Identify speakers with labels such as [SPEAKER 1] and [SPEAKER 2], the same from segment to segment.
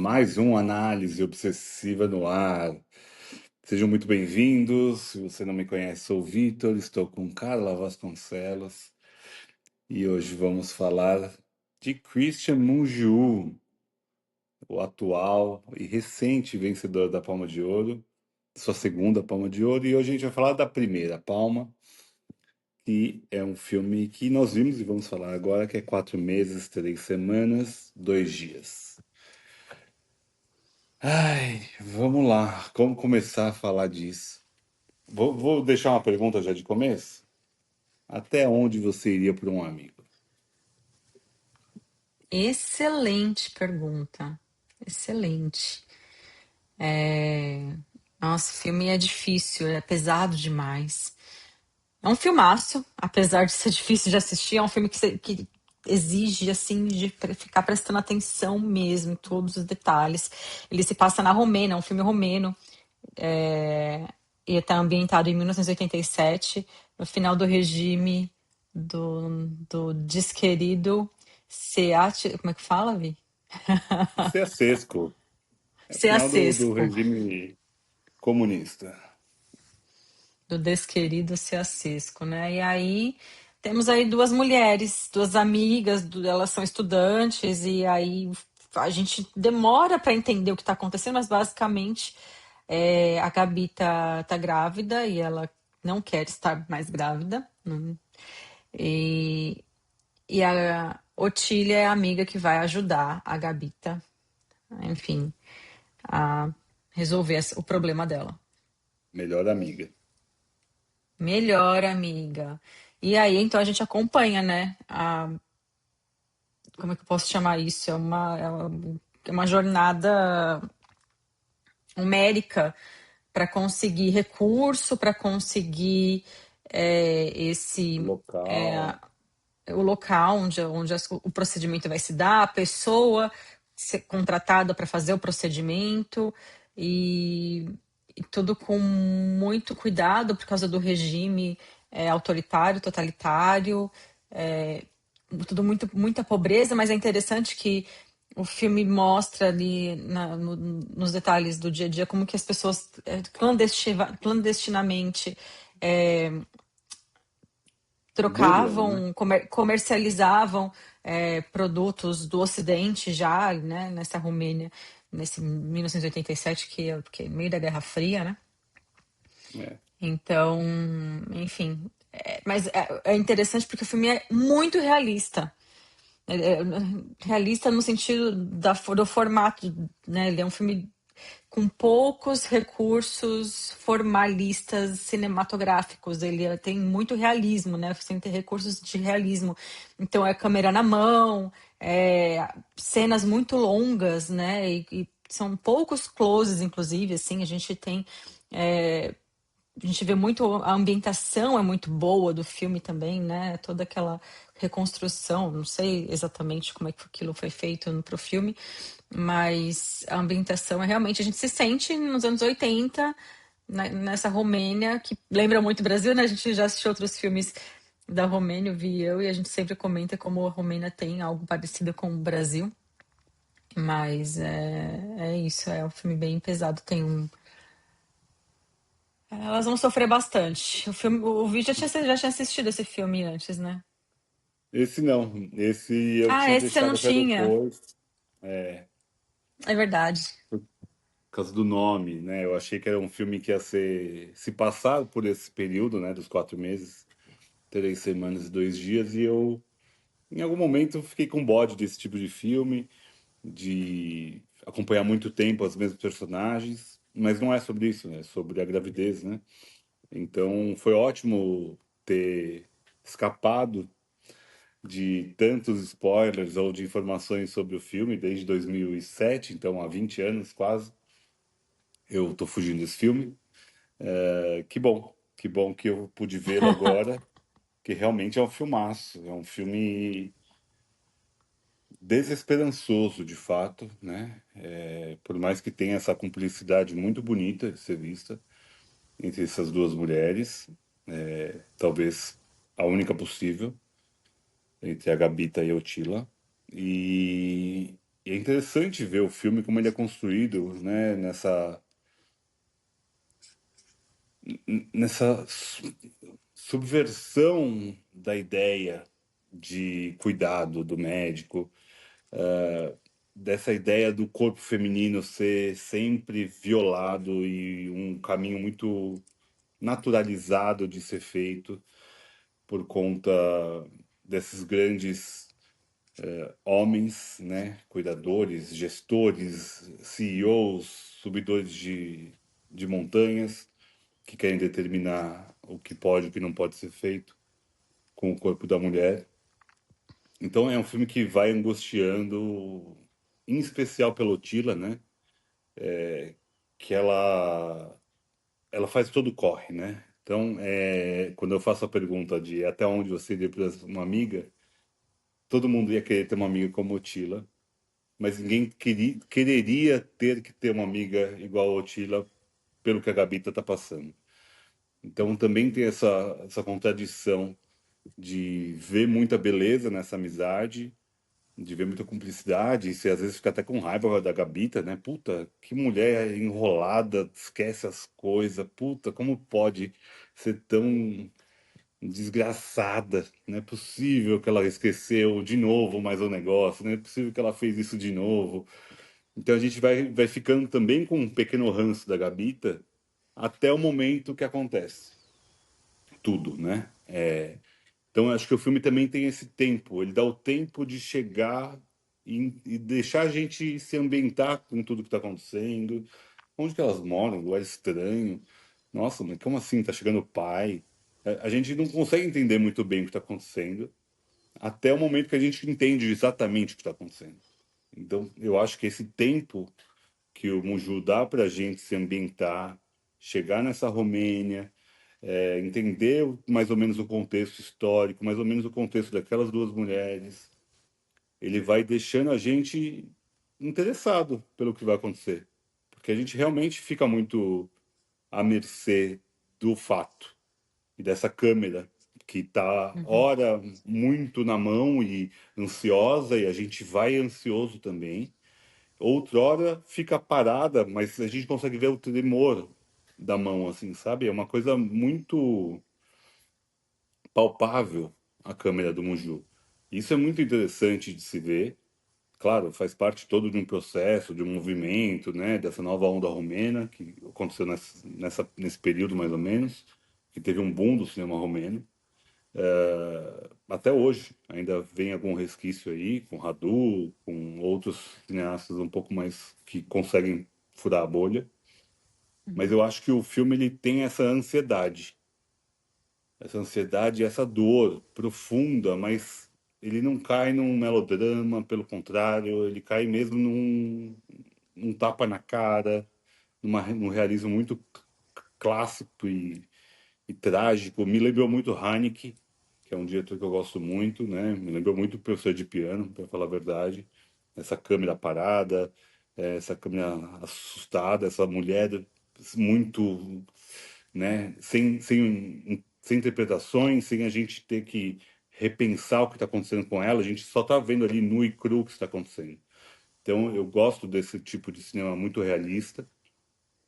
[SPEAKER 1] mais um Análise Obsessiva no ar. Sejam muito bem-vindos. Se você não me conhece, sou o Vitor, estou com Carla Vasconcelos e hoje vamos falar de Christian Mungiu, o atual e recente vencedor da Palma de Ouro, sua segunda Palma de Ouro, e hoje a gente vai falar da primeira Palma, que é um filme que nós vimos e vamos falar agora, que é 4 meses, 3 semanas, 2 dias. Ai, vamos lá. Como começar a falar disso? Vou deixar uma pergunta já de começo. Até onde você iria por um amigo?
[SPEAKER 2] Excelente pergunta. Excelente. Nossa, o filme é difícil, é pesado demais. É um filmaço, apesar de ser difícil de assistir, é um filme que exige, assim, de ficar prestando atenção mesmo em todos os detalhes. Ele se passa na Romênia, é um filme romeno, e está ambientado em 1987, no final do regime do desquerido Seat, como é que fala, Vi?
[SPEAKER 1] Ceausescu. É o final do
[SPEAKER 2] Ceausescu,
[SPEAKER 1] regime comunista.
[SPEAKER 2] do desquerido Ceausescu, né? E aí temos aí duas mulheres, duas amigas, elas são estudantes, e aí a gente demora para entender o que está acontecendo, mas basicamente a Gabi tá grávida e ela não quer estar mais grávida, né? E, e a Otília é a amiga que vai ajudar a Gabita, enfim, a resolver o problema dela.
[SPEAKER 1] Melhor amiga.
[SPEAKER 2] Melhor amiga. E aí, então, a gente acompanha, né? Como é que eu posso chamar isso? É uma jornada homérica para conseguir recurso, para conseguir esse
[SPEAKER 1] Local.
[SPEAKER 2] o local onde o procedimento vai se dar, a pessoa ser contratada para fazer o procedimento e, e tudo com muito cuidado por causa do regime autoritário, totalitário, é, muita pobreza, mas é interessante que o filme mostra ali nos detalhes do dia a dia como que as pessoas clandestinamente é,
[SPEAKER 1] Burlam, né?
[SPEAKER 2] trocavam, comercializavam produtos do Ocidente já, né, nessa Romênia, nesse 1987, que é meio da Guerra Fria, né?
[SPEAKER 1] É.
[SPEAKER 2] Então, enfim. Mas é interessante porque o filme é muito realista. Realista no sentido do formato, né? Ele é um filme com poucos recursos formalistas cinematográficos. Ele tem muito realismo, né? Você tem recursos de realismo. Então é câmera na mão, cenas muito longas, né? E são poucos closes, inclusive, assim, a gente vê muito, a ambientação é muito boa do filme também, né? Toda aquela reconstrução, não sei exatamente como é que aquilo foi feito pro filme, mas a ambientação é realmente, a gente se sente nos anos 80, nessa Romênia, que lembra muito o Brasil, né? A gente já assistiu outros filmes da Romênia, vi eu, e a gente sempre comenta como a Romênia tem algo parecido com o Brasil. Mas é isso, é um filme bem pesado, tem um. Elas vão sofrer bastante. O vídeo já tinha assistido esse filme antes, né?
[SPEAKER 1] Esse não. Esse eu
[SPEAKER 2] Ah,
[SPEAKER 1] tinha
[SPEAKER 2] esse você não
[SPEAKER 1] deixado até
[SPEAKER 2] tinha.
[SPEAKER 1] depois. É,
[SPEAKER 2] É verdade.
[SPEAKER 1] por causa do nome, né? Eu achei que era um filme que ia se passar por esse período, né? Dos 4 meses, 3 semanas e 2 dias, e eu, em algum momento, fiquei com bode desse tipo de filme, de acompanhar muito tempo os mesmos personagens, mas não é sobre isso, né? É sobre a gravidez, né? Então foi ótimo ter escapado de tantos spoilers ou de informações sobre o filme desde 2007, então há 20 anos quase. Eu tô fugindo desse filme. Que bom que eu pude vê-lo agora, que realmente é um filmaço, é um filme desesperançoso, de fato, né? Por mais que tenha essa cumplicidade muito bonita de ser vista entre essas duas mulheres, talvez a única possível, entre a Gabita e a Otila. E E é interessante ver o filme como ele é construído, né, nessa subversão da ideia de cuidado do médico, dessa ideia do corpo feminino ser sempre violado e um caminho muito naturalizado de ser feito por conta desses grandes homens, né, cuidadores, gestores, CEOs, subidores de montanhas que querem determinar o que pode e o que não pode ser feito com o corpo da mulher. Então é um filme que vai angustiando, em especial pela Otila, né? Que ela faz todo o corre, né? Então, quando eu faço a pergunta de até onde você iria para uma amiga, todo mundo ia querer ter uma amiga como Otila, mas ninguém quereria ter que ter uma amiga igual a Otila pelo que a Gabita tá passando. Então também tem essa contradição de ver muita beleza nessa amizade, de ver muita cumplicidade, e você às vezes fica até com raiva da Gabita, né? Puta, que mulher enrolada, esquece as coisas, puta, como pode ser tão desgraçada? Não é possível que ela esqueceu de novo mais um negócio, não é possível que ela fez isso de novo. Então a gente vai ficando também com um pequeno ranço da Gabita até o momento que acontece tudo, né? Então eu acho que o filme também tem esse tempo, ele dá o tempo de chegar e deixar a gente se ambientar com tudo que está acontecendo, onde que elas moram, um lugar estranho. Nossa, mas como assim? Tá chegando o pai? A gente não consegue entender muito bem o que está acontecendo, até o momento que a gente entende exatamente o que está acontecendo. Então, eu acho que esse tempo que o Muju dá para a gente se ambientar, chegar nessa Romênia, entender mais ou menos o contexto histórico, mais ou menos o contexto daquelas duas mulheres, ele vai deixando a gente interessado pelo que vai acontecer, porque a gente realmente fica muito à mercê do fato e dessa câmera que está
[SPEAKER 2] Uhum.
[SPEAKER 1] ora muito na mão e ansiosa e a gente vai ansioso também. Outrora fica parada, mas a gente consegue ver o tremor da mão, assim, sabe? É uma coisa muito palpável a câmera do Muju. Isso é muito interessante de se ver. Claro, faz parte todo de um processo, de um movimento, né? Dessa nova onda romena que aconteceu nesse período mais ou menos, que teve um boom do cinema romeno. Até hoje ainda vem algum resquício aí, com Radu, com outros cineastas um pouco mais que conseguem furar a bolha. Mas
[SPEAKER 2] Uhum.
[SPEAKER 1] eu acho que o filme ele tem essa ansiedade, essa dor profunda, mas ele não cai num melodrama, pelo contrário, ele cai mesmo num tapa na cara, num realismo muito clássico e trágico. Me lembrou muito Haneke, que é um diretor que eu gosto muito, né? Me lembrou muito o Professor de Piano, para falar a verdade. Essa câmera parada, essa câmera assustada, essa mulher muito, né? Sem interpretações, sem a gente ter que repensar o que está acontecendo com ela. A gente só está vendo ali nu e cru o que está acontecendo. Então, eu gosto desse tipo de cinema muito realista,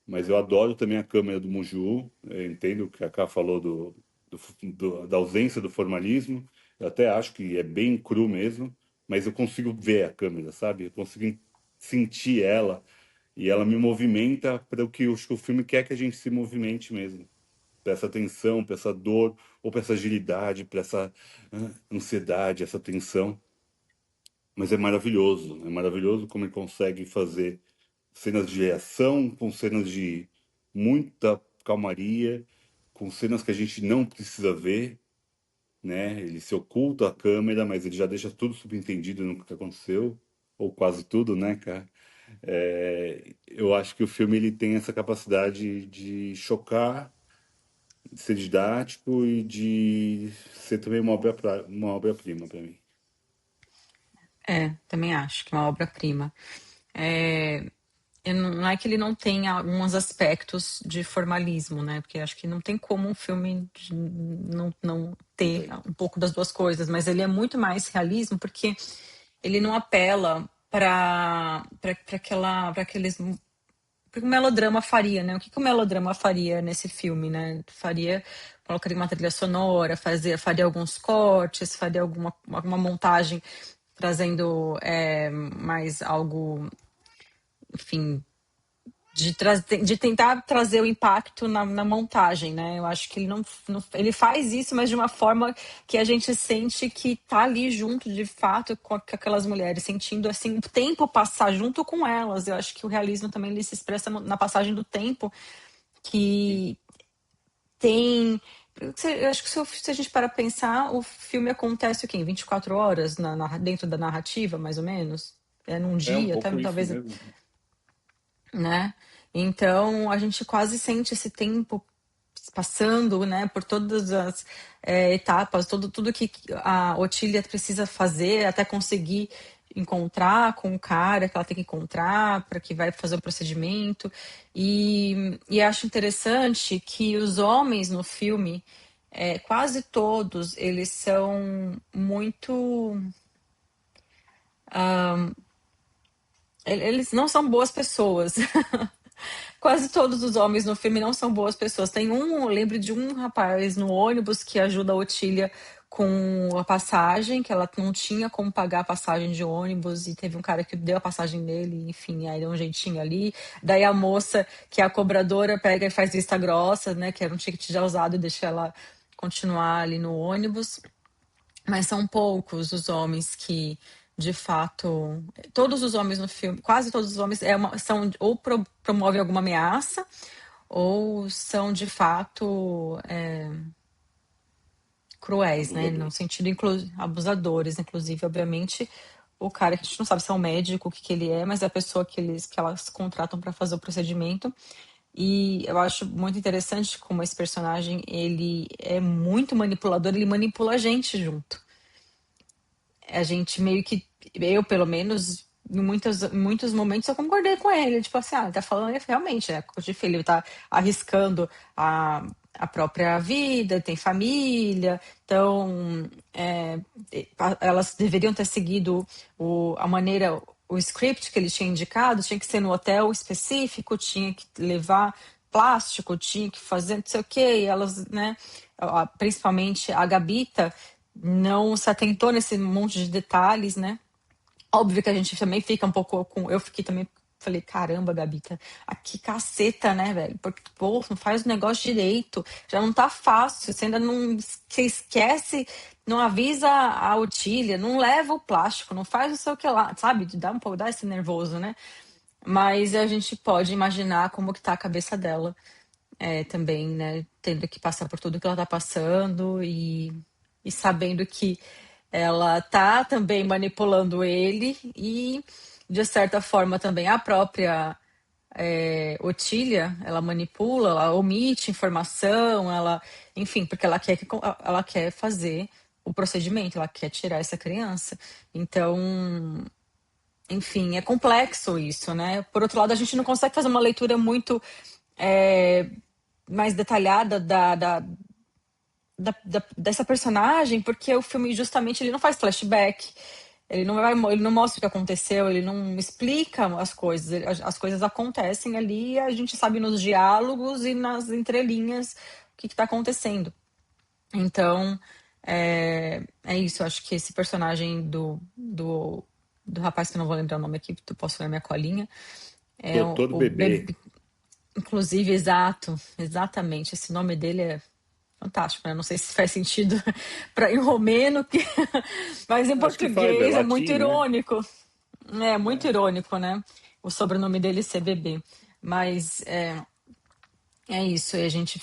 [SPEAKER 1] mas eu adoro também a câmera do Muju. Eu entendo o que a Ká falou da ausência do formalismo. Eu até acho que é bem cru mesmo, mas eu consigo ver a câmera, sabe? Eu consigo sentir ela e ela me movimenta para o que o filme quer que a gente se movimente mesmo. Para essa tensão, para essa dor, ou para essa agilidade, para essa ansiedade, essa tensão. Mas é maravilhoso como ele consegue fazer cenas de ação, com cenas de muita calmaria, com cenas que a gente não precisa ver, né? Ele se oculta a câmera, mas ele já deixa tudo subentendido no que aconteceu, ou quase tudo, né, cara? Eu acho que o filme ele tem essa capacidade de chocar, de ser didático e de ser também uma obra-prima para mim.
[SPEAKER 2] Também acho que é uma obra-prima. É, não é que ele não tenha alguns aspectos de formalismo, né? Porque acho que não tem como um filme não
[SPEAKER 1] Não
[SPEAKER 2] ter
[SPEAKER 1] tem.
[SPEAKER 2] um pouco das duas coisas, mas ele é muito mais realismo porque ele não apela. para aqueles que o melodrama faria, né? O que que o melodrama faria nesse filme, né? Faria, colocaria uma trilha sonora, faria alguns cortes, faria alguma montagem trazendo mais algo, enfim, de tentar trazer o impacto na montagem, né? Eu acho que ele ele faz isso, mas de uma forma que a gente sente que tá ali junto, de fato, com aquelas mulheres, sentindo assim o tempo passar junto com elas. Eu acho que o realismo também ele se expressa na passagem do tempo, que tem. Eu acho que se a gente parar pra pensar, o filme acontece o quê? Em 24 horas dentro da narrativa, mais ou menos? É num
[SPEAKER 1] É um
[SPEAKER 2] dia, até
[SPEAKER 1] pouco isso
[SPEAKER 2] talvez,
[SPEAKER 1] mesmo.
[SPEAKER 2] né? Então a gente quase sente esse tempo passando, né, por todas as etapas, tudo que a Otília precisa fazer até conseguir encontrar com o cara que ela tem que encontrar para que vai fazer o procedimento. E acho interessante que os homens no filme, quase todos, eles são muito. Eles não são boas pessoas. Quase todos os homens no filme não são boas pessoas. Eu lembro de um rapaz no ônibus que ajuda a Otília com a passagem, que ela não tinha como pagar a passagem de ônibus, e teve um cara que deu a passagem dele, enfim, aí deu um jeitinho ali. Daí a moça, que é a cobradora, pega e faz vista grossa, né, que era um ticket já usado, e deixa ela continuar ali no ônibus. Mas são poucos os homens que, de fato, todos os homens no filme, quase todos os homens são ou promovem alguma ameaça ou são de fato cruéis, né? No
[SPEAKER 1] Abusador.
[SPEAKER 2] sentido abusadores, inclusive, obviamente, o cara que a gente não sabe se é um médico, o que que ele é, mas é a pessoa que elas contratam para fazer o procedimento. E eu acho muito interessante como esse personagem, ele é muito manipulador, ele manipula a gente junto. A gente meio que, eu pelo menos, em muitos momentos eu concordei com ele. Tipo assim, ele tá falando realmente, né? Coisa de filho, ele tá arriscando a própria vida, tem família, então elas deveriam ter seguido a maneira, o script que ele tinha indicado, tinha que ser no hotel específico, tinha que levar plástico, tinha que fazer não sei o quê, e elas, né, principalmente a Gabita, não se atentou nesse monte de detalhes, né? Óbvio que a gente também fica um pouco com. Eu fiquei também. Falei, caramba, Gabita, aqui caceta, né, velho? Porque, pô, não faz o negócio direito. Já não tá fácil. Você ainda não. Você esquece, não avisa a Otília, não leva o plástico, não faz o seu que lá, sabe? Dá um pouco, dá esse nervoso, né? Mas a gente pode imaginar como que tá a cabeça dela também, né? Tendo que passar por tudo que ela tá passando e sabendo que ela tá também manipulando ele e, de certa forma, também a própria Otília, ela manipula, ela omite informação, enfim, porque ela quer fazer o procedimento, ela quer tirar essa criança. Então, enfim, é complexo isso, né? Por outro lado, a gente não consegue fazer uma leitura muito é, mais detalhada dessa personagem, porque o filme justamente ele não faz flashback, ele não mostra o que aconteceu, ele não explica as coisas, as coisas acontecem ali e a gente sabe nos diálogos e nas entrelinhas o que está acontecendo. Então, é isso, eu acho que esse personagem do rapaz que eu não vou lembrar o nome aqui, tu posso ler minha colinha, é
[SPEAKER 1] Doutor
[SPEAKER 2] o
[SPEAKER 1] Bebê.
[SPEAKER 2] bebê, inclusive, exatamente, esse nome dele é fantástico, né? Não sei se faz sentido para em romeno, mas em
[SPEAKER 1] Acho que faz, é
[SPEAKER 2] português é muito
[SPEAKER 1] latim, né?
[SPEAKER 2] irônico. É muito
[SPEAKER 1] É.
[SPEAKER 2] irônico, né? O sobrenome dele ser bebê. Mas é isso, e a gente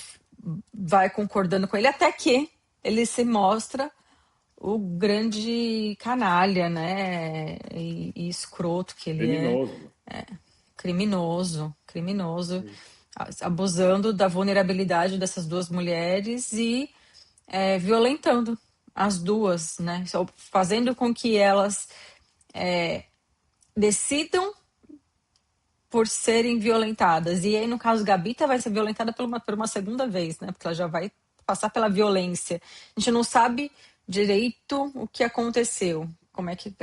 [SPEAKER 2] vai concordando com ele até que ele se mostra o grande canalha, né? E escroto que ele é,
[SPEAKER 1] Criminoso.
[SPEAKER 2] criminoso, abusando da vulnerabilidade dessas duas mulheres e violentando as duas, né? Fazendo com que elas decidam por serem violentadas. E aí, no caso, Gabita vai ser violentada por uma segunda vez, né? Porque ela já vai passar pela violência. A gente não sabe direito o que aconteceu. como é que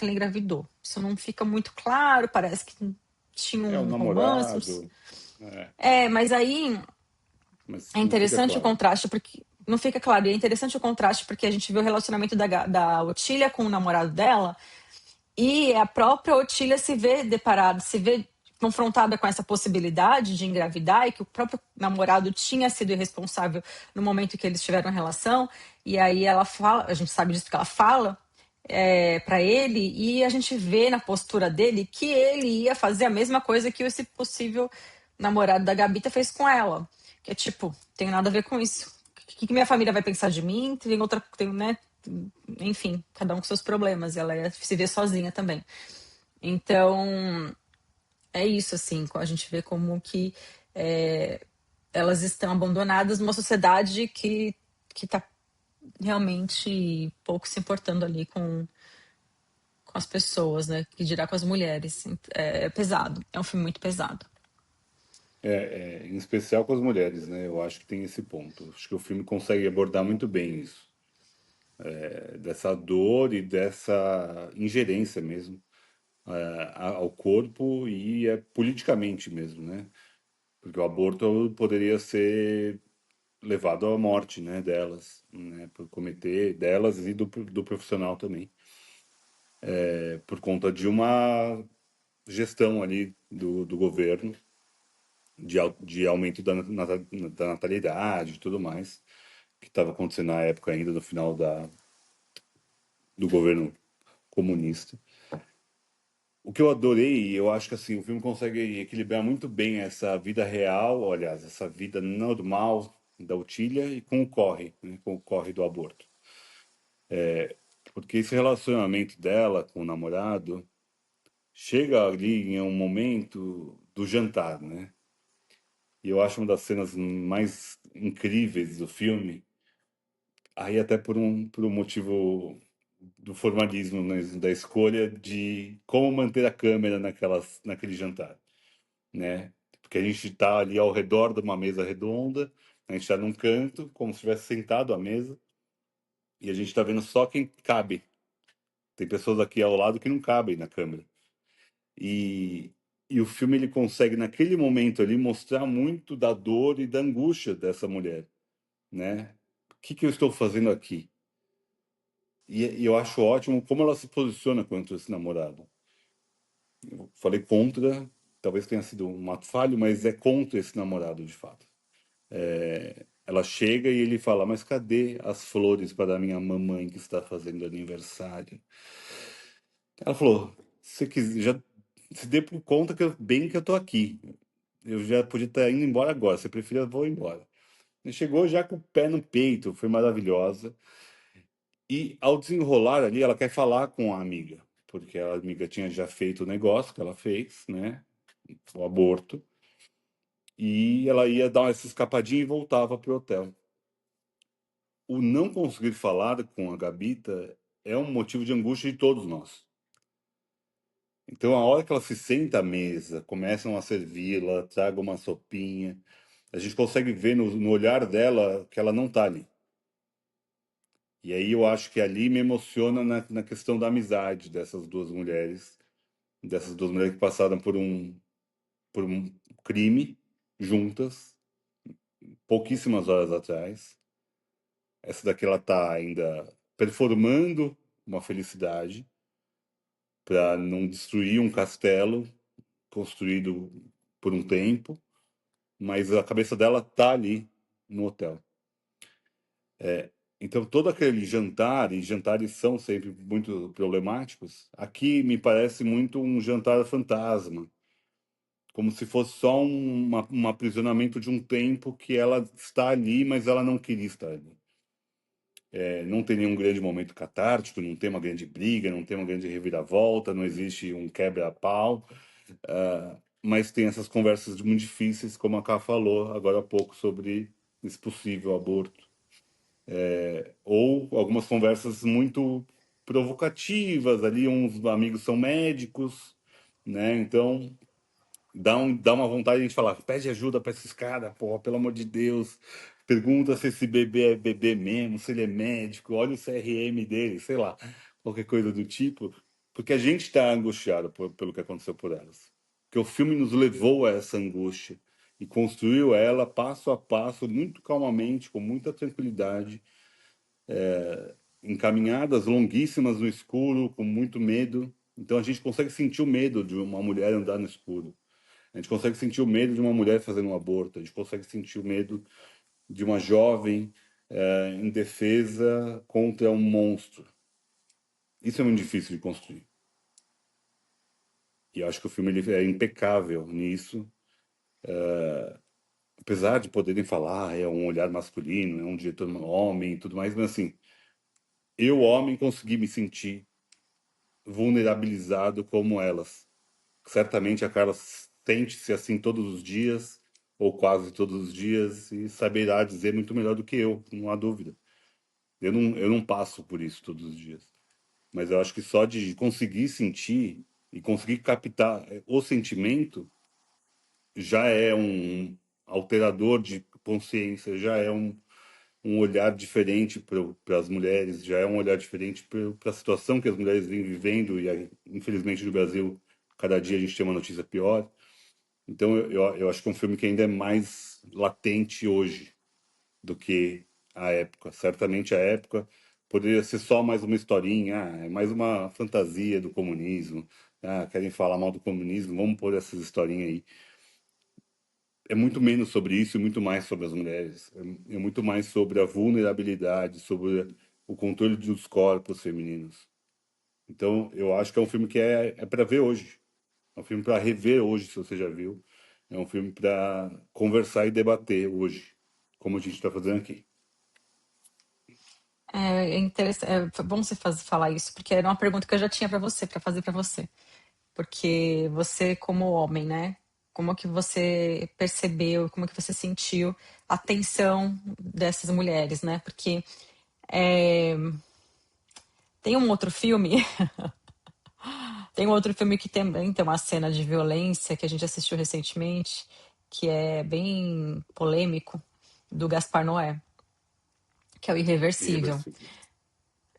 [SPEAKER 2] ela engravidou. Isso não fica muito claro, parece que tinha
[SPEAKER 1] É o
[SPEAKER 2] um romance.
[SPEAKER 1] namorado, é,
[SPEAKER 2] Mas aí
[SPEAKER 1] mas
[SPEAKER 2] é
[SPEAKER 1] não fica
[SPEAKER 2] interessante o
[SPEAKER 1] claro.
[SPEAKER 2] contraste, porque não fica claro. E é interessante o contraste porque a gente vê o relacionamento da Otília com o namorado dela, e a própria Otília se vê deparada, se vê confrontada com essa possibilidade de engravidar e que o próprio namorado tinha sido irresponsável no momento que eles tiveram relação. E aí ela fala, a gente sabe disso porque ela fala para ele, e a gente vê na postura dele que ele ia fazer a mesma coisa que esse possível namorado da Gabita fez com ela. Que é tipo, tem nada a ver com isso. O que minha família vai pensar de mim? Tem outra, tem, né? Enfim, cada um com seus problemas. E ela ia se ver sozinha também. Então, é isso, assim, a gente vê como que elas estão abandonadas numa sociedade que tá realmente pouco se importando ali com as pessoas, né? Que dirá com as mulheres. É pesado, é um filme muito pesado.
[SPEAKER 1] Em especial com as mulheres, né? Eu acho que tem esse ponto. Acho que o filme consegue abordar muito bem isso, dessa dor e dessa ingerência mesmo, ao corpo e politicamente mesmo, né? Porque o aborto poderia ser levado à morte, né, delas, né, por cometer delas e do profissional também, por conta de uma gestão ali do governo de aumento da natalidade e tudo mais, que estava acontecendo na época ainda, no final do governo comunista. O que eu adorei, eu acho que assim, o filme consegue equilibrar muito bem essa vida real, aliás, essa vida normal da Otília e com o corre, né, com o corre do aborto. Porque esse relacionamento dela com o namorado chega ali em um momento do jantar, né? E eu acho uma das cenas mais incríveis do filme, aí até por um motivo do formalismo, né, da escolha de como manter a câmera naquele jantar, né? Porque a gente está ali ao redor de uma mesa redonda, a gente está num canto, como se estivesse sentado à mesa, e a gente está vendo só quem cabe. Tem pessoas aqui ao lado que não cabem na câmera. E, e o filme ele consegue naquele momento ali mostrar muito da dor e da angústia dessa mulher, né? O que que eu estou fazendo aqui? E eu acho ótimo como ela se posiciona contra esse namorado. Eu falei contra, talvez tenha sido um ato falho, mas é contra esse namorado de fato. Ela chega e ele fala: Mas cadê as flores para a minha mamãe que está fazendo aniversário? Ela falou: Você já se dê por conta bem que eu tô aqui. Eu já podia estar indo embora agora. Você preferia, eu vou embora. Ele chegou já com o pé no peito, foi maravilhosa. E ao desenrolar ali, ela quer falar com a amiga, porque a amiga tinha já feito o negócio que ela fez, né? O aborto. E ela ia dar essa escapadinha e voltava pro hotel. O não conseguir falar com a Gabita é um motivo de angústia de todos nós. Então, a hora que ela se senta à mesa, começam a servi-la, traga uma sopinha, a gente consegue ver no olhar dela que ela não tá ali. E aí eu acho que ali me emociona na questão da amizade dessas duas mulheres que passaram por um crime juntas, pouquíssimas horas atrás. Essa daqui ela tá ainda performando uma felicidade para não destruir um castelo construído por um tempo, mas a cabeça dela tá ali no hotel. Então, todo aquele jantar, e jantares são sempre muito problemáticos, aqui me parece muito um jantar fantasma, como se fosse só um aprisionamento de um tempo que ela está ali, mas ela não queria estar ali. Não tem nenhum grande momento catártico, não tem uma grande briga, não tem uma grande reviravolta, não existe um quebra-pau, mas tem essas conversas muito difíceis, como a Ká falou agora há pouco, sobre esse possível aborto. Ou algumas conversas muito provocativas ali, uns amigos são médicos, né? Então dá uma vontade de a gente falar, pede ajuda para esses caras, porra, pelo amor de Deus. Pergunta se esse bebê é bebê mesmo, se ele é médico, olha o CRM dele, sei lá. qualquer coisa do tipo, porque a gente está angustiado pelo que aconteceu por elas. Porque o filme nos levou a essa angústia e construiu ela passo a passo, muito calmamente, com muita tranquilidade, em caminhadas longuíssimas no escuro, com muito medo. Então a gente consegue sentir o medo de uma mulher andar no escuro. A gente consegue sentir o medo de uma mulher fazendo um aborto. A gente consegue sentir o medo de uma jovem em defesa contra um monstro. Isso é muito difícil de construir. E eu acho que o filme ele é impecável nisso, apesar de poderem falar, é um olhar masculino, é um diretor homem e tudo mais, mas assim, eu, homem, consegui me sentir vulnerabilizado como elas. Certamente a Carla sente-se assim todos os dias, ou quase todos os dias, e saberá dizer muito melhor do que eu, não há dúvida. Eu não passo por isso todos os dias. Mas eu acho que só de conseguir sentir e conseguir captar o sentimento já é um alterador de consciência, já é um olhar diferente para as mulheres, já é um olhar diferente para a situação que as mulheres vêm vivendo, e aí, infelizmente no Brasil, cada dia a gente tem uma notícia pior. Então eu acho que é um filme que ainda é mais latente hoje do que a época. Certamente a época poderia ser só mais uma historinha, é mais uma fantasia do comunismo. Ah, querem falar mal do comunismo, vamos pôr essas historinhas aí. É muito menos sobre isso e muito mais sobre as mulheres. É muito mais sobre a vulnerabilidade, sobre o controle dos corpos femininos. Então, eu acho que é um filme que é para ver hoje. É um filme para rever hoje, se você já viu. É um filme para conversar e debater hoje, como a gente está fazendo aqui.
[SPEAKER 2] É interessante, é bom você falar isso, porque era uma pergunta que eu já tinha para você, para fazer para você. Porque você, como homem, né? Como que você percebeu, como que você sentiu a tensão dessas mulheres, né? Porque é, tem um outro filme, tem um outro filme que também tem uma cena de violência que a gente assistiu recentemente, que é bem polêmico, do Gaspar Noé, que é o Irreversível.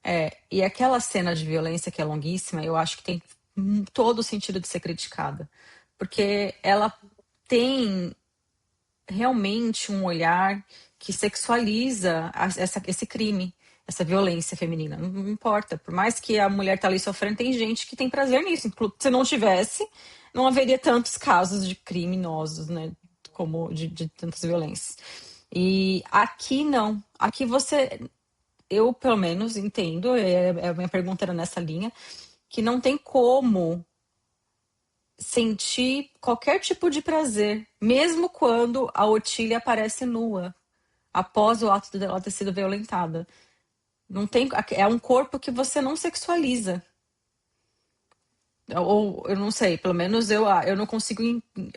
[SPEAKER 1] Irreversível.
[SPEAKER 2] E aquela cena de violência que é longuíssima, eu acho que tem todo o sentido de ser criticada. Porque ela tem realmente um olhar que sexualiza esse crime, essa violência feminina. Não importa. Por mais que a mulher tá ali sofrendo, tem gente que tem prazer nisso. Se não tivesse, não haveria tantos casos de criminosos, né? Como de tantas violências. E aqui não. Aqui você, eu pelo menos entendo, a minha pergunta era nessa linha, que não tem como sentir qualquer tipo de prazer, mesmo quando a Otília aparece nua, após o ato dela ter sido violentada. Não tem, é um corpo que você não sexualiza. Ou eu não sei, pelo menos eu não consigo,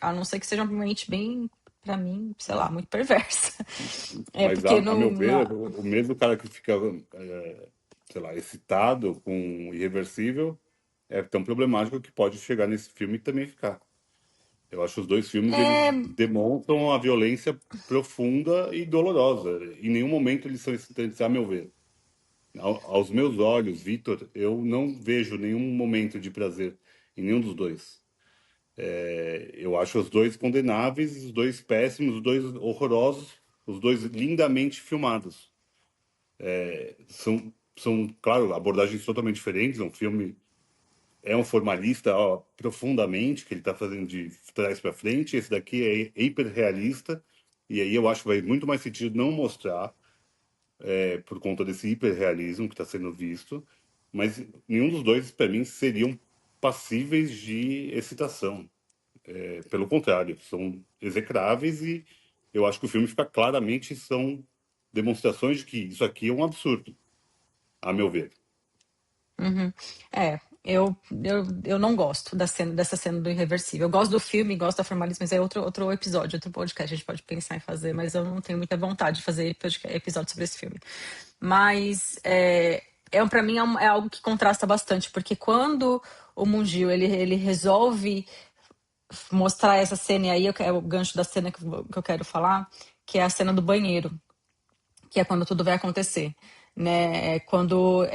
[SPEAKER 2] a não ser que seja uma mente bem, pra mim, sei lá, muito perversa. É
[SPEAKER 1] Mas,
[SPEAKER 2] porque
[SPEAKER 1] a
[SPEAKER 2] não.
[SPEAKER 1] meu ver, o mesmo cara que fica, sei lá, excitado com o Irreversível é tão problemático que pode chegar nesse filme e também ficar. Eu acho que os dois filmes eles demonstram a violência profunda e dolorosa. Em nenhum momento eles são excitantes, a meu ver. Aos meus olhos, Vitor, eu não vejo nenhum momento de prazer em nenhum dos dois. Eu acho os dois condenáveis, os dois péssimos, os dois horrorosos, os dois lindamente filmados. São, claro, abordagens totalmente diferentes. Um filme é um formalista ó, profundamente, que ele está fazendo de trás para frente. Esse daqui é hiperrealista, e aí eu acho que vai muito mais sentido não mostrar, por conta desse hiperrealismo que está sendo visto, mas nenhum dos dois, para mim, seriam passíveis de excitação. Pelo contrário, são execráveis e eu acho que o filme fica claramente são demonstrações de que isso aqui é um absurdo, a meu ver.
[SPEAKER 2] Uhum. É, eu não gosto dessa cena do Irreversível. Eu gosto do filme, gosto da formalismo, mas é outro episódio, outro podcast a gente pode pensar em fazer, mas eu não tenho muita vontade de fazer episódio sobre esse filme. Mas para mim é algo que contrasta bastante, porque quando o Mungil ele resolve mostrar essa cena, e aí é o gancho da cena que eu quero falar, que é a cena do banheiro, que é quando tudo vai acontecer. né? Quando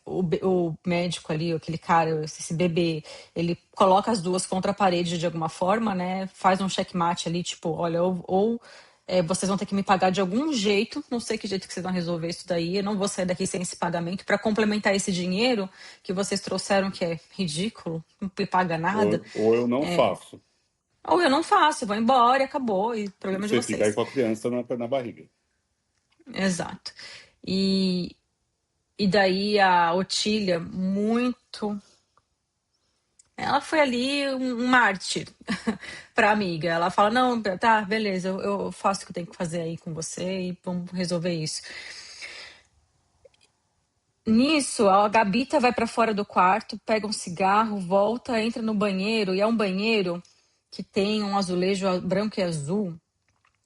[SPEAKER 2] o médico ali, aquele cara, esse bebê, ele coloca as duas contra a parede de alguma forma, né? Faz um checkmate ali, tipo, olha, vocês vão ter que me pagar de algum jeito, não sei que jeito que vocês vão resolver isso daí, eu não vou sair daqui sem esse pagamento para complementar esse dinheiro que vocês trouxeram, que é ridículo, não me paga nada.
[SPEAKER 1] Ou eu não faço.
[SPEAKER 2] Ou eu não faço, eu vou embora e acabou, e
[SPEAKER 1] E
[SPEAKER 2] problema de
[SPEAKER 1] você fica aí
[SPEAKER 2] vocês.
[SPEAKER 1] com a criança na barriga.
[SPEAKER 2] Exato. E, e daí a Otília, muito. Ela foi ali um mártir para amiga. Ela fala: Não, tá, beleza, eu faço o que eu tenho que fazer aí com você e vamos resolver isso. Nisso, a Gabita vai para fora do quarto, pega um cigarro, volta, entra no banheiro, e é um banheiro que tem um azulejo branco e azul.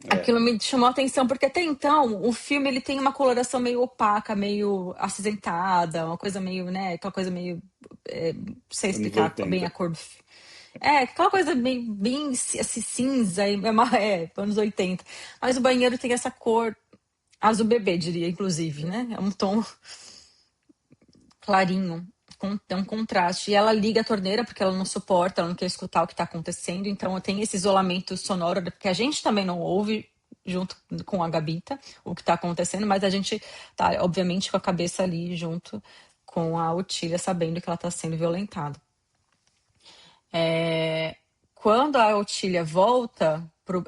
[SPEAKER 1] É,
[SPEAKER 2] Aquilo me chamou a atenção, porque até então o filme ele tem uma coloração meio opaca, meio acinzentada, uma coisa meio, né, aquela coisa meio, não sei
[SPEAKER 1] anos
[SPEAKER 2] explicar bem a
[SPEAKER 1] 80.
[SPEAKER 2] cor do filme. Aquela coisa bem assim, cinza, anos 80. Mas o banheiro tem essa cor azul bebê, diria, inclusive, né? É um tom clarinho, tem um contraste. E ela liga a torneira porque ela não suporta, ela não quer escutar o que está acontecendo. Então tem esse isolamento sonoro que a gente também não ouve junto com a Gabita o que está acontecendo, mas a gente tá, obviamente, com a cabeça ali junto com a Otília, sabendo que ela está sendo violentada. Quando a Otília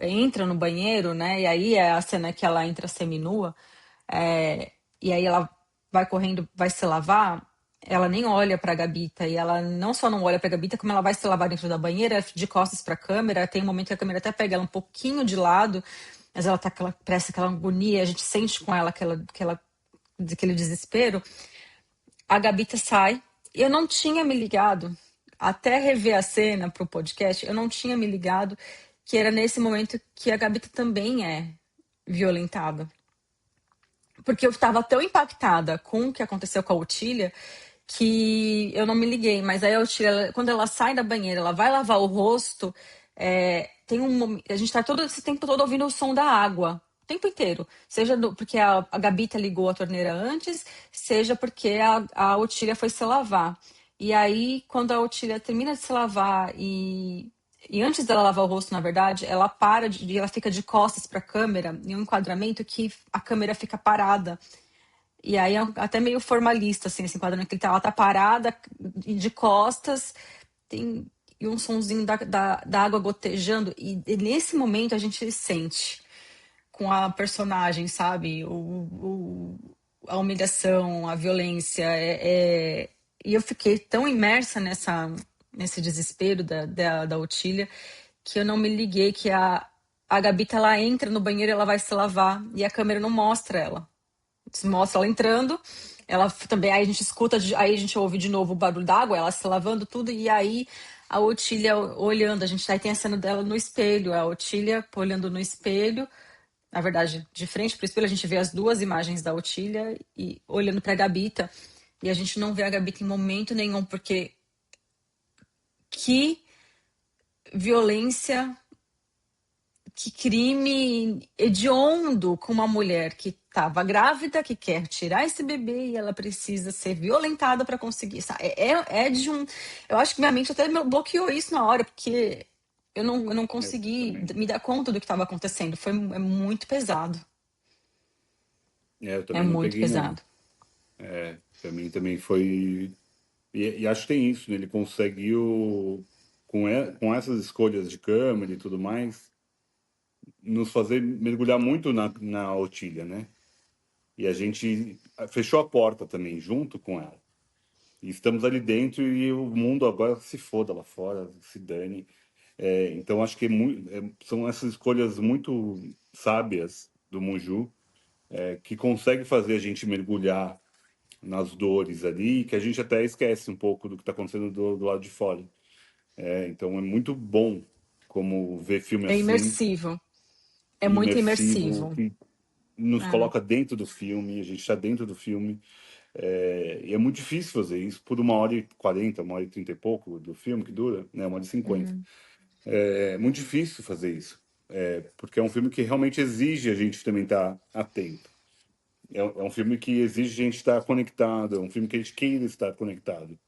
[SPEAKER 2] entra no banheiro, né? E aí é a cena que ela entra seminua, e aí ela vai correndo, vai se lavar. Ela nem olha pra Gabita, e ela não só não olha pra Gabita, como ela vai se lavar dentro da banheira, de costas pra câmera. Tem um momento que a câmera até pega ela um pouquinho de lado, mas ela tá parece aquela agonia, a gente sente com ela aquele desespero. A Gabita sai. Eu não tinha me ligado, até rever a cena pro podcast, eu não tinha me ligado que era nesse momento que a Gabita também é violentada. Porque eu estava tão impactada com o que aconteceu com a Otília que eu não me liguei. Mas aí a Otília, quando ela sai da banheira, ela vai lavar o rosto, a gente tá todo esse tempo todo ouvindo o som da água. O tempo inteiro. Seja porque a Gabita ligou a torneira antes, seja porque a Otília foi se lavar. E aí, quando a Otília termina de se lavar e antes dela lavar o rosto, na verdade, ela ela fica de costas para a câmera, em um enquadramento que a câmera fica parada. E aí é até meio formalista, assim, esse enquadramento que ela tá parada de costas, tem e um sonzinho da água gotejando. E nesse momento a gente sente com a personagem, sabe? A humilhação, a violência. E eu fiquei tão imersa nesse desespero da Otília que eu não me liguei que a Gabita ela entra no banheiro e ela vai se lavar e a câmera não mostra ela. Mostra ela entrando, ela também, aí a gente escuta, aí a gente ouve de novo o barulho d'água, ela se lavando tudo, e aí a Otília olhando, a gente aí tem a cena dela no espelho, a Otília olhando no espelho, na verdade, de frente pro espelho, a gente vê as duas imagens da Otília e olhando pra Gabita, e a gente não vê a Gabita em momento nenhum, porque que violência, que crime hediondo com uma mulher que estava grávida, que quer tirar esse bebê e ela precisa ser violentada para conseguir. É de um. Eu acho que minha mente até me bloqueou isso na hora, porque eu não
[SPEAKER 1] Eu
[SPEAKER 2] consegui
[SPEAKER 1] também.
[SPEAKER 2] me dar conta do que estava acontecendo. É muito pesado.
[SPEAKER 1] Eu
[SPEAKER 2] É
[SPEAKER 1] também não
[SPEAKER 2] muito
[SPEAKER 1] peguei, não.
[SPEAKER 2] pesado.
[SPEAKER 1] Pra mim também foi. E acho que tem isso, né? Ele conseguiu, com essas escolhas de câmera e tudo mais, nos fazer mergulhar muito na Otília, né? E a gente fechou a porta também, junto com ela. E estamos ali dentro e o mundo agora se foda lá fora, se dane. Então acho que são essas escolhas muito sábias do Munju, que consegue fazer a gente mergulhar nas dores ali, que a gente até esquece um pouco do que está acontecendo do lado de fora. Então é muito bom como ver filme
[SPEAKER 2] É
[SPEAKER 1] assim,
[SPEAKER 2] imersivo. É muito
[SPEAKER 1] imersivo,
[SPEAKER 2] imersivo.
[SPEAKER 1] que nos
[SPEAKER 2] É.
[SPEAKER 1] coloca dentro do filme, a gente está dentro do filme. E é muito difícil fazer isso por 1h40, 1h30 e pouco do filme que dura, né? 1h50. É muito difícil fazer isso, porque é um filme que realmente exige a gente também estar atento. é um filme que exige a gente estar conectado, é um filme que a gente queira estar conectado.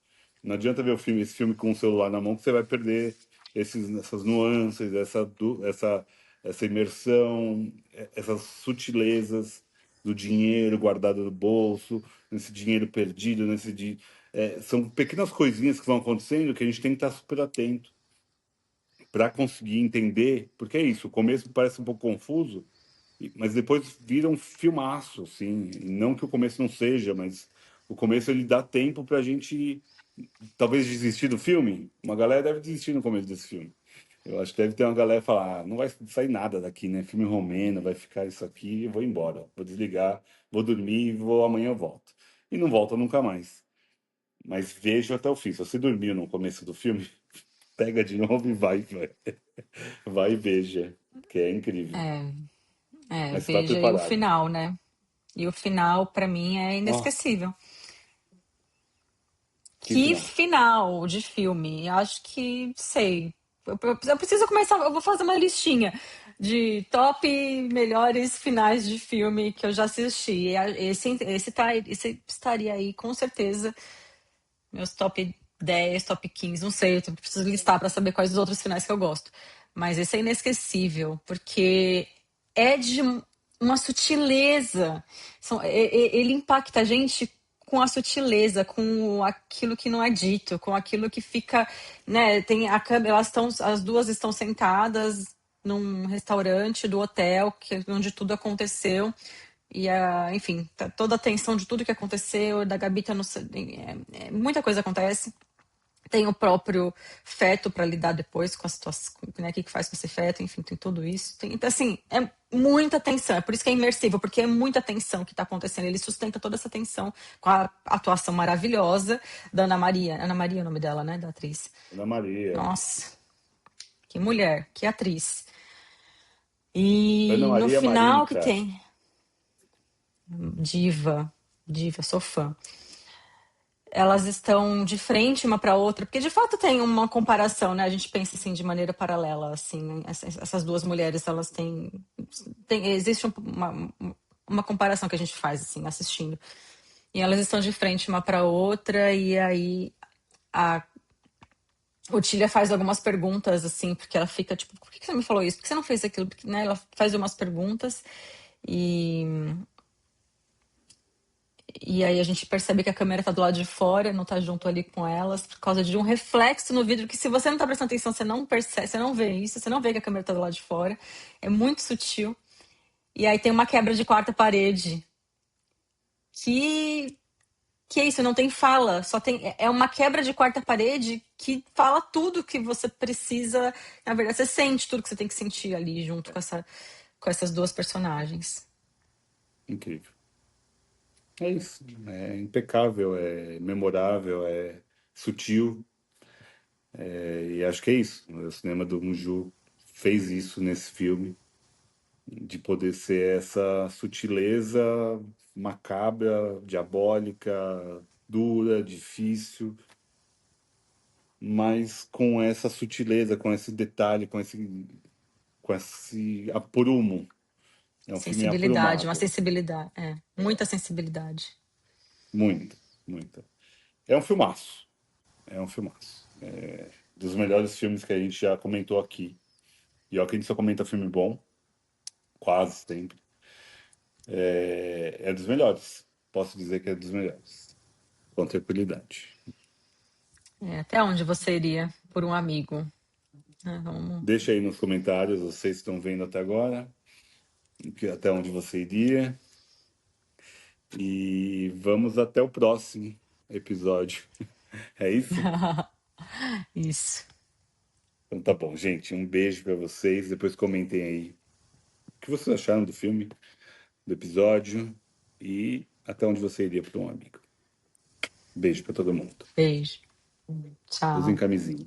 [SPEAKER 1] Não adianta ver esse filme com o celular na mão, que você vai perder essas nuances, essa imersão, essas sutilezas do dinheiro guardado no bolso, nesse dinheiro perdido, são pequenas coisinhas que vão acontecendo que a gente tem que estar super atento para conseguir entender, porque é isso, o começo parece um pouco confuso, mas depois vira um filmaço, assim, e não que o começo não seja, mas o começo ele dá tempo para a gente talvez desistir do filme. Uma galera deve desistir no começo desse filme. Eu acho que deve ter uma galera que fala, ah, não vai sair nada daqui, né? Filme romeno, vai ficar isso aqui, eu vou embora, vou desligar, vou dormir, vou amanhã eu volto. E não volta nunca mais. Mas veja até o fim. Se você dormiu no começo do filme, pega de novo e vai e veja, que é incrível. Mas você está
[SPEAKER 2] Veja aí o
[SPEAKER 1] preparado.
[SPEAKER 2] final, né? E o final, pra mim, é
[SPEAKER 1] Nossa,
[SPEAKER 2] inesquecível.
[SPEAKER 1] que
[SPEAKER 2] Que
[SPEAKER 1] final.
[SPEAKER 2] final de filme? Acho que, sei. Eu preciso começar. Eu vou fazer uma listinha de top melhores finais de filme que eu já assisti. Esse estaria aí, com certeza, meus top 10, top 15, não sei, eu preciso listar para saber quais os outros finais que eu gosto. Mas esse é inesquecível, porque é de uma sutileza. Ele impacta a gente com a sutileza, com aquilo que não é dito, com aquilo que fica, né, tem a câmera, as duas estão sentadas num restaurante do hotel, onde tudo aconteceu. Enfim, toda a tensão de tudo que aconteceu, da Gabi tá no. Muita coisa acontece. Tem o próprio feto para lidar depois com a situação, né? O que faz com esse feto, enfim, tem tudo isso. Então, assim, é muita tensão. É por isso que é imersivo, porque é muita tensão que está acontecendo. Ele sustenta toda essa tensão com a atuação maravilhosa da Ana Maria. Ana Maria é o nome dela, né? Da atriz.
[SPEAKER 1] Ana Maria.
[SPEAKER 2] Nossa, que mulher, que atriz.
[SPEAKER 1] Ana
[SPEAKER 2] E no
[SPEAKER 1] Maria
[SPEAKER 2] final que
[SPEAKER 1] Marica.
[SPEAKER 2] tem diva, diva, sou fã. Elas estão de frente uma para outra, porque de fato tem uma comparação, né? A gente pensa assim de maneira paralela, assim, essas duas mulheres, elas existe uma comparação que a gente faz assim, assistindo. E elas estão de frente uma para outra e aí a Otília faz algumas perguntas assim, porque ela fica tipo, por que você me falou isso? Por que você não fez aquilo? Porque, né, ela faz umas perguntas e E aí a gente percebe que a câmera tá do lado de fora, não tá junto ali com elas, por causa de um reflexo no vidro, que se você não tá prestando atenção, você não percebe, você não vê isso, você não vê que a câmera tá do lado de fora. É muito sutil. E aí tem uma quebra de quarta parede, que que é isso, não tem fala, só tem é uma quebra de quarta parede que fala tudo que você precisa, na verdade você sente tudo que você tem que sentir ali junto com essas duas personagens.
[SPEAKER 1] Incrível. É isso. É impecável, é memorável, é sutil. E acho que é isso. O cinema do Unju fez isso nesse filme, de poder ser essa sutileza macabra, diabólica, dura, difícil, mas com essa sutileza, com esse detalhe, com esse aprumo. É um filme
[SPEAKER 2] Sensibilidade, uma
[SPEAKER 1] aprumado.
[SPEAKER 2] sensibilidade, muita sensibilidade.
[SPEAKER 1] Muita, muita. É um filmaço. É um filmaço. Dos melhores filmes que a gente já comentou aqui. E ó, que a gente só comenta filme bom, quase sempre. É dos melhores. Posso dizer que é dos melhores. Com tranquilidade.
[SPEAKER 2] Até onde você iria por um amigo? Vamos.
[SPEAKER 1] Deixa aí nos comentários, vocês estão vendo até agora, até onde você iria. E vamos até o próximo episódio. É isso?
[SPEAKER 2] Isso.
[SPEAKER 1] Então tá bom, gente. Um beijo pra vocês. Depois comentem aí o que vocês acharam do filme, do episódio e até onde você iria para um amigo. Beijo pra todo mundo.
[SPEAKER 2] Beijo.
[SPEAKER 1] Usem
[SPEAKER 2] Tchau.
[SPEAKER 1] camisinha.